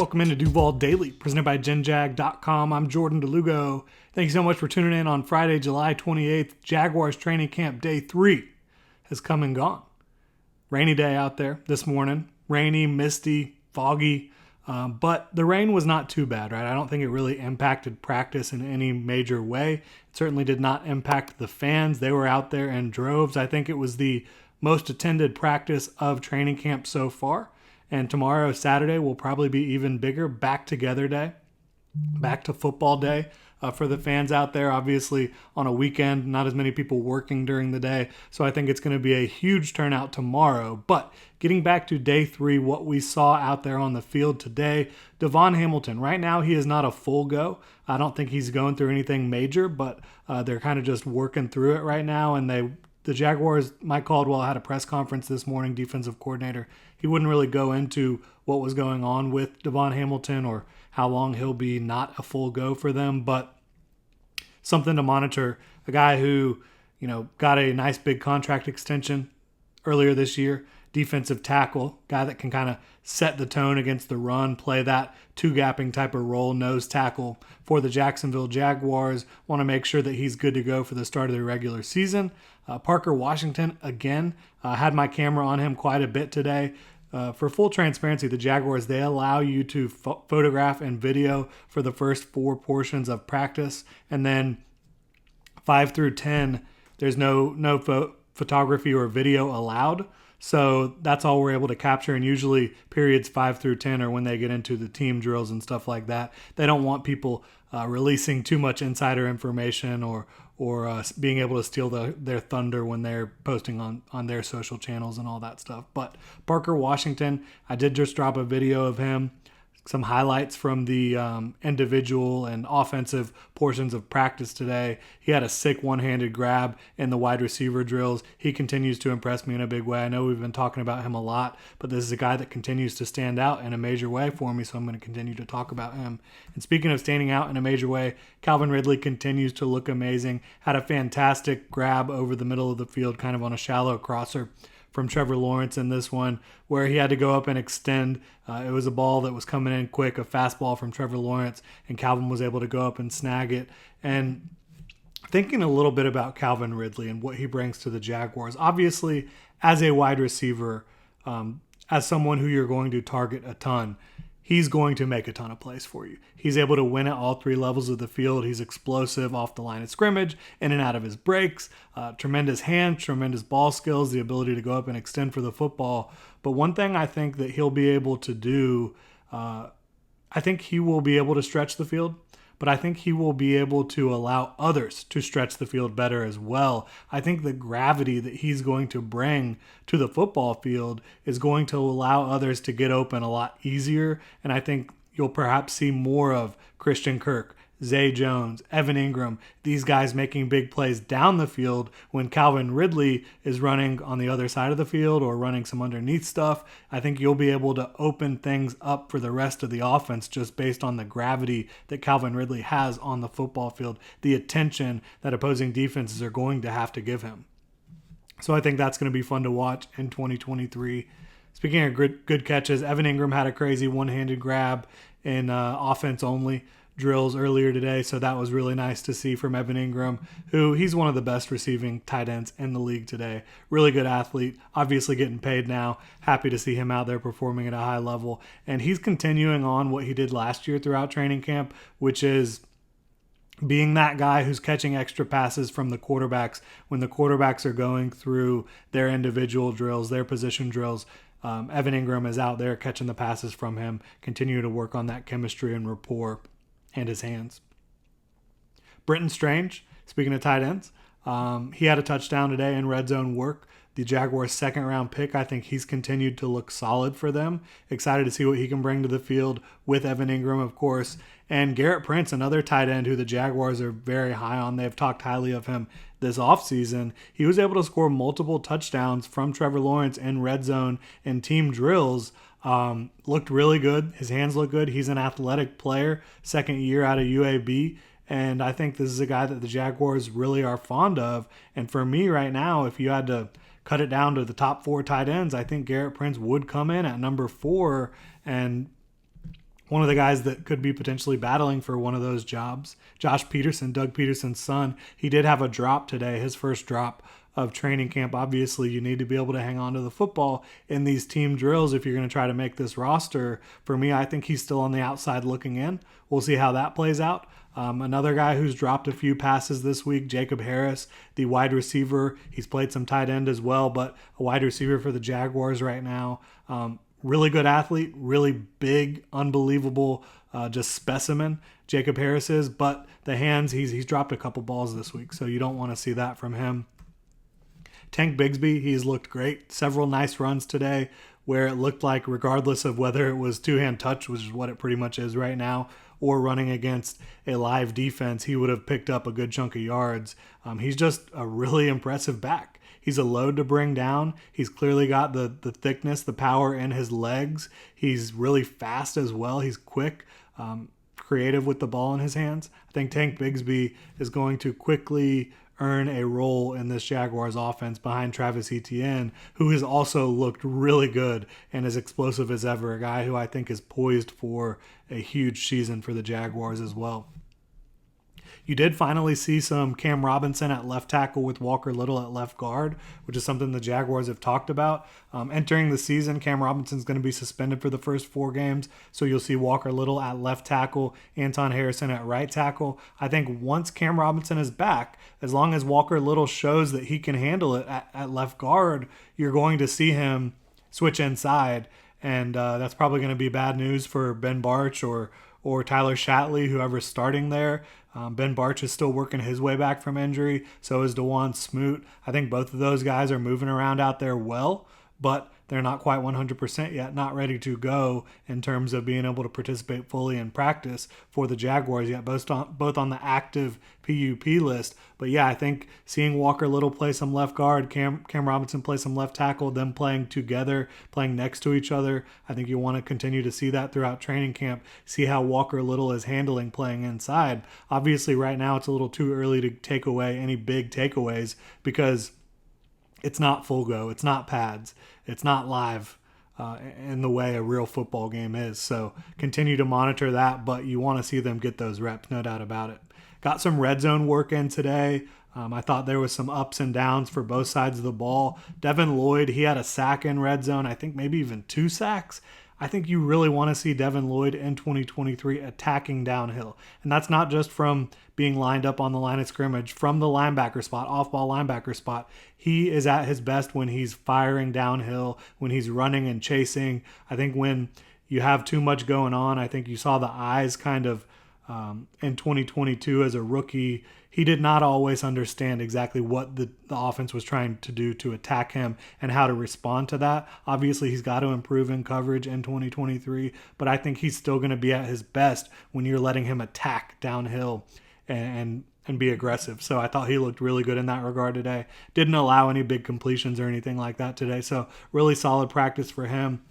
Welcome into Duval Daily, presented by GenJag.com. I'm Jordan Lugo. Thank you so much for tuning in on Friday, July 28th. Jaguars training camp day 3 has come and gone. Rainy day out there this morning. Rainy, misty, foggy, but the rain was not too bad, right? I don't think it really impacted practice in any major way. It certainly did not impact the fans. They were out there in droves. I think it was the most attended practice of training camp so far. And tomorrow, Saturday, will probably be even bigger. Back together day, back to football day for the fans out there. Obviously, on a weekend, not as many people working during the day. So I think it's going to be a huge turnout tomorrow. But getting back to day 3, what we saw out there on the field today, Devon Hamilton. Right now, he is not a full go. I don't think he's going through anything major, but they're kind of just working through it right now. And the Jaguars, Mike Caldwell had a press conference this morning, defensive coordinator. He wouldn't really go into what was going on with Devon Hamilton or how long he'll be not a full go for them, but something to monitor. A guy who, got a nice big contract extension earlier this year, defensive tackle, guy that can kind of set the tone against the run, play that two-gapping type of role, nose tackle for the Jacksonville Jaguars. Want to make sure that he's good to go for the start of the regular season. Parker Washington, again, had my camera on him quite a bit today. For full transparency, the Jaguars, they allow you to photograph and video for the first 4 portions of practice. And then 5 through 10, there's no photography or video allowed. So that's all we're able to capture. And usually periods 5 through 10 are when they get into the team drills and stuff like that. They don't want people releasing too much insider information or being able to steal their thunder when they're posting on their social channels and all that stuff. But Parker Washington, I did just drop a video of him, some highlights from the individual and offensive portions of practice today. He had a sick one-handed grab in the wide receiver drills. He continues to impress me in a big way. I know we've been talking about him a lot, but this is a guy that continues to stand out in a major way for me, so I'm going to continue to talk about him. And speaking of standing out in a major way, Calvin Ridley continues to look amazing. Had a fantastic grab over the middle of the field, kind of on a shallow crosser from Trevor Lawrence in this one, where he had to go up and extend. It was a ball that was coming in quick, a fastball from Trevor Lawrence, and Calvin was able to go up and snag it. And thinking a little bit about Calvin Ridley and what he brings to the Jaguars, obviously as a wide receiver, as someone who you're going to target a ton, he's going to make a ton of plays for you. He's able to win at all 3 levels of the field. He's explosive off the line of scrimmage, in and out of his breaks, tremendous hands, tremendous ball skills, the ability to go up and extend for the football. But one thing I think that he'll be able to do, I think he will be able to stretch the field, but I think he will be able to allow others to stretch the field better as well. I think the gravity that he's going to bring to the football field is going to allow others to get open a lot easier, and I think you'll perhaps see more of Christian Kirk, Zay Jones, Evan Ingram, these guys making big plays down the field when Calvin Ridley is running on the other side of the field or running some underneath stuff. I think you'll be able to open things up for the rest of the offense just based on the gravity that Calvin Ridley has on the football field, the attention that opposing defenses are going to have to give him. So I think that's going to be fun to watch in 2023. Speaking of good catches, Evan Ingram had a crazy one-handed grab in offense-only drills earlier today, so that was really nice to see from Evan Ingram, who he's one of the best receiving tight ends in the league today. Really good athlete, obviously getting paid now. Happy to see him out there performing at a high level, and he's continuing on what he did last year throughout training camp, which is being that guy who's catching extra passes from the quarterbacks when the quarterbacks are going through their individual drills, their position drills. Evan Ingram is out there catching the passes from him, continue to work on that chemistry and rapport and his hands. Brenton Strange, speaking of tight ends, he had a touchdown today in red zone work. The Jaguars' second-round pick, I think he's continued to look solid for them. Excited to see what he can bring to the field with Evan Ingram, of course. And Garrett Prince, another tight end who the Jaguars are very high on. They've talked highly of him this offseason. He was able to score multiple touchdowns from Trevor Lawrence in red zone and team drills. Looked really good. His hands look good. He's an athletic player, second year out of UAB. And I think this is a guy that the Jaguars really are fond of. And for me right now, if you had to cut it down to the top 4 tight ends, I think Garrett Prince would come in at number 4. And one of the guys that could be potentially battling for one of those jobs. Josh Peterson, Doug Peterson's son, he did have a drop today, his first drop of training camp. Obviously, you need to be able to hang on to the football in these team drills if you're going to try to make this roster. For me, I think he's still on the outside looking in. We'll see how that plays out. Another guy who's dropped a few passes this week, Jacob Harris, the wide receiver. He's played some tight end as well, but a wide receiver for the Jaguars right now. Really good athlete, really big, unbelievable, just specimen, Jacob Harris is. But the hands, he's dropped a couple balls this week, so you don't want to see that from him. Tank Bixby, he's looked great. Several nice runs today where it looked like, regardless of whether it was two-hand touch, which is what it pretty much is right now, or running against a live defense, he would have picked up a good chunk of yards. He's just a really impressive back. He's a load to bring down. He's clearly got the thickness, the power in his legs. He's really fast as well. He's quick, creative with the ball in his hands. I think Tank Bixby is going to quickly earn a role in this Jaguars offense behind Travis Etienne, who has also looked really good and as explosive as ever, a guy who I think is poised for a huge season for the Jaguars as well. You did finally see some Cam Robinson at left tackle with Walker Little at left guard, which is something the Jaguars have talked about. Entering the season, Cam Robinson's going to be suspended for the first 4 games, so you'll see Walker Little at left tackle, Anton Harrison at right tackle. I think once Cam Robinson is back, as long as Walker Little shows that he can handle it at left guard, you're going to see him switch inside, and that's probably going to be bad news for Ben Barch or Tyler Shatley, whoever's starting there. Ben Barch is still working his way back from injury. So is DeJuan Smoot. I think both of those guys are moving around out there well, but they're not quite 100% yet, not ready to go in terms of being able to participate fully in practice for the Jaguars yet, both on the active PUP list. But yeah, I think seeing Walker Little play some left guard, Cam Robinson play some left tackle, them playing together, playing next to each other, I think you want to continue to see that throughout training camp, see how Walker Little is handling playing inside. Obviously, right now it's a little too early to take away any big takeaways because it's not full go, it's not pads, it's not live in the way a real football game is. So continue to monitor that, but you want to see them get those reps, no doubt about it. Got some red zone work in today. I thought there was some ups and downs for both sides of the ball. Devin Lloyd, he had a sack in red zone, I think maybe even 2 sacks. I think you really want to see Devin Lloyd in 2023 attacking downhill. And that's not just from being lined up on the line of scrimmage, from the linebacker spot, off-ball linebacker spot. He is at his best when he's firing downhill, when he's running and chasing. I think when you have too much going on, I think you saw the eyes kind of in 2022 as a rookie. He did not always understand exactly what the offense was trying to do to attack him and how to respond to that. Obviously, he's got to improve in coverage in 2023, but I think he's still going to be at his best when you're letting him attack downhill and be aggressive. So I thought he looked really good in that regard today. Didn't allow any big completions or anything like that today, so really solid practice for him.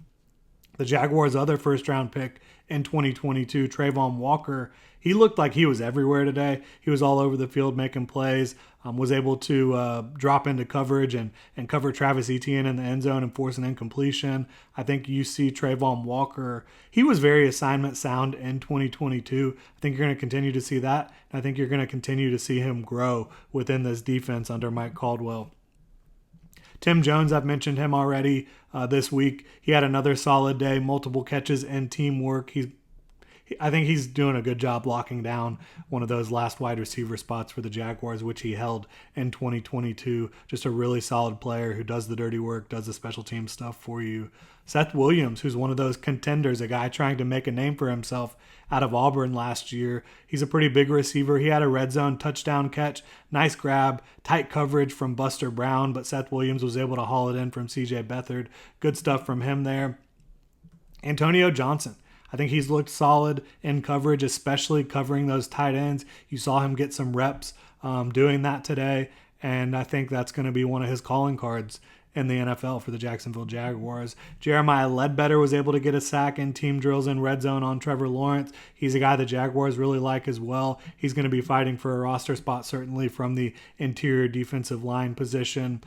The Jaguars' other first-round pick in 2022, Trayvon Walker, he looked like he was everywhere today. He was all over the field making plays, was able to drop into coverage and cover Travis Etienne in the end zone and force an incompletion. I think you see Trayvon Walker, he was very assignment sound in 2022. I think you're going to continue to see that, and I think you're going to continue to see him grow within this defense under Mike Caldwell. Tim Jones, I've mentioned him already this week. He had another solid day, multiple catches and teamwork. I think he's doing a good job locking down one of those last wide receiver spots for the Jaguars, which he held in 2022. Just a really solid player who does the dirty work, does the special team stuff for you. Seth Williams, who's one of those contenders, a guy trying to make a name for himself out of Auburn last year. He's a pretty big receiver. He had a red zone touchdown catch, nice grab, tight coverage from Buster Brown, but Seth Williams was able to haul it in from CJ Beathard. Good stuff from him there. Antonio Johnson, I think he's looked solid in coverage, especially covering those tight ends. You saw him get some reps doing that today, and I think that's going to be one of his calling cards in the NFL for the Jacksonville Jaguars. Jeremiah Ledbetter was able to get a sack in team drills in red zone on Trevor Lawrence. He's a guy the Jaguars really like as well. He's going to be fighting for a roster spot, certainly from the interior defensive line position.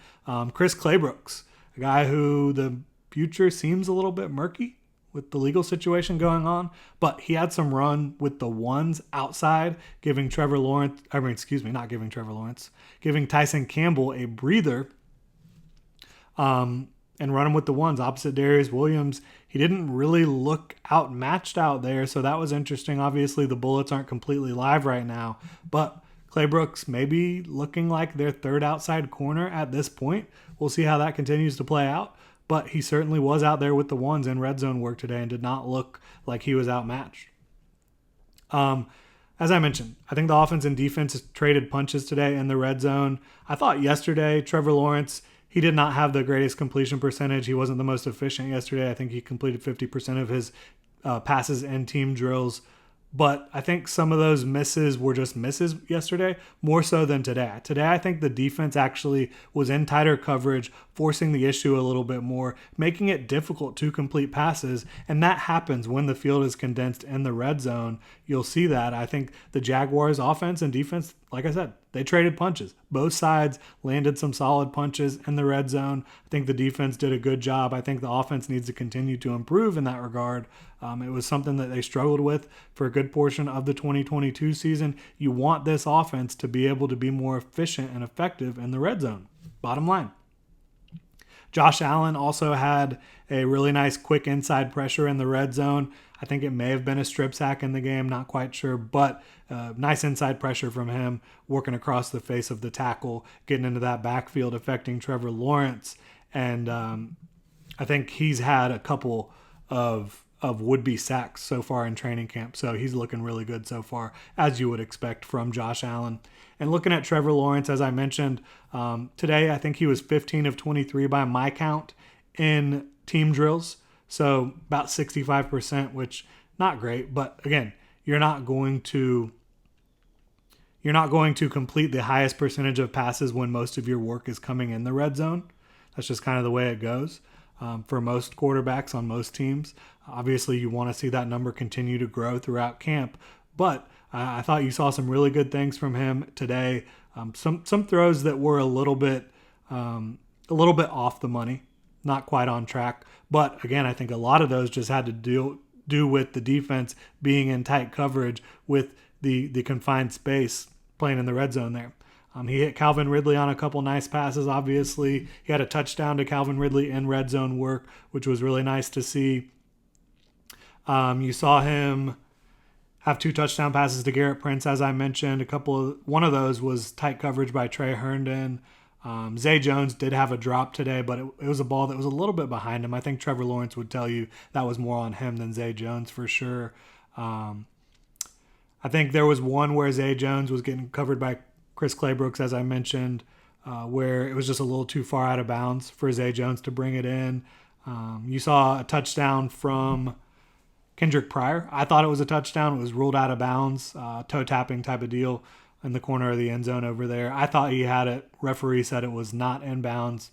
Chris Claybrooks, a guy who the future seems a little bit murky with the legal situation going on, but he had some run with the ones outside, giving giving Tyson Campbell a breather, and run him with the ones opposite Darius Williams. He didn't really look outmatched out there, so that was interesting. Obviously, the Bullets aren't completely live right now, but Clay Brooks maybe looking like their third outside corner at this point. We'll see how that continues to play out, but he certainly was out there with the ones in red zone work today and did not look like he was outmatched. As I mentioned, I think the offense and defense traded punches today in the red zone. I thought yesterday Trevor Lawrence, he did not have the greatest completion percentage. He wasn't the most efficient yesterday. I think he completed 50% of his passes in team drills. But I think some of those misses were just misses yesterday, more so than today. Today, I think the defense actually was in tighter coverage, forcing the issue a little bit more, making it difficult to complete passes. And that happens when the field is condensed in the red zone. You'll see that. I think the Jaguars' offense and defense, like I said, they traded punches. Both sides landed some solid punches in the red zone. I think the defense did a good job. I think the offense needs to continue to improve in that regard. It was something that they struggled with for a good portion of the 2022 season. You want this offense to be able to be more efficient and effective in the red zone. Bottom line. Josh Allen also had a really nice quick inside pressure in the red zone. I think it may have been a strip sack in the game, not quite sure, but nice inside pressure from him, working across the face of the tackle, getting into that backfield, affecting Trevor Lawrence. And I think he's had a couple of would-be sacks so far in training camp, so he's looking really good so far, as you would expect from Josh Allen. And looking at Trevor Lawrence, as I mentioned, today I think he was 15 of 23 by my count in team drills, so about 65%, which not great, but again, you're not going to complete the highest percentage of passes when most of your work is coming in the red zone. That's just kind of the way it goes for most quarterbacks on most teams. Obviously, you want to see that number continue to grow throughout camp, but I thought you saw some really good things from him today. Some throws that were a little bit off the money, not quite on track. But again, I think a lot of those just had to do with the defense being in tight coverage with the confined space playing in the red zone there. He hit Calvin Ridley on a couple nice passes, obviously. He had a touchdown to Calvin Ridley in red zone work, which was really nice to see. You saw him have 2 touchdown passes to Garrett Prince, as I mentioned. One of those was tight coverage by Trey Herndon. Zay Jones did have a drop today, but it was a ball that was a little bit behind him. I think Trevor Lawrence would tell you that was more on him than Zay Jones for sure. I think there was one where Zay Jones was getting covered by Chris Claybrooks, as I mentioned, where it was just a little too far out of bounds for Zay Jones to bring it in. You saw a touchdown from Kendrick Pryor. I thought it was a touchdown. It was ruled out of bounds, toe tapping type of deal in the corner of the end zone over there. I thought he had it. Referee said it was not in bounds.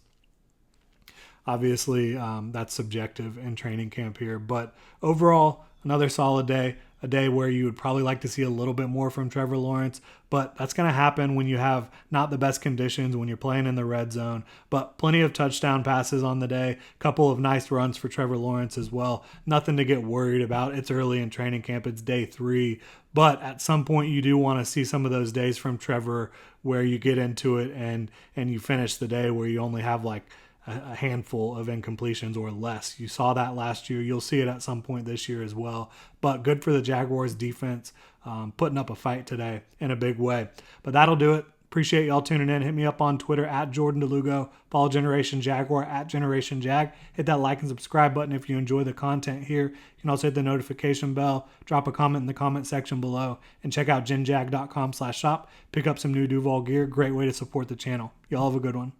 Obviously, that's subjective in training camp here. But overall, another solid day. A day where you would probably like to see a little bit more from Trevor Lawrence, but that's going to happen when you have not the best conditions, when you're playing in the red zone, but plenty of touchdown passes on the day, couple of nice runs for Trevor Lawrence as well. Nothing to get worried about. It's early in training camp. It's day 3, but at some point you do want to see some of those days from Trevor where you get into it and you finish the day where you only have like a handful of incompletions or less. You saw that last year. You'll see it at some point this year as well. But good for the Jaguars defense, putting up a fight today in a big way. But that'll do it. Appreciate y'all tuning in. Hit me up on Twitter at Jordan DeLugo. Follow Generation Jaguar at Generation Jag. Hit that like and subscribe button if you enjoy the content here. You can also hit the notification bell. Drop a comment in the comment section below. And check out genjag.com/shop. Pick up some new Duval gear. Great way to support the channel. Y'all have a good one.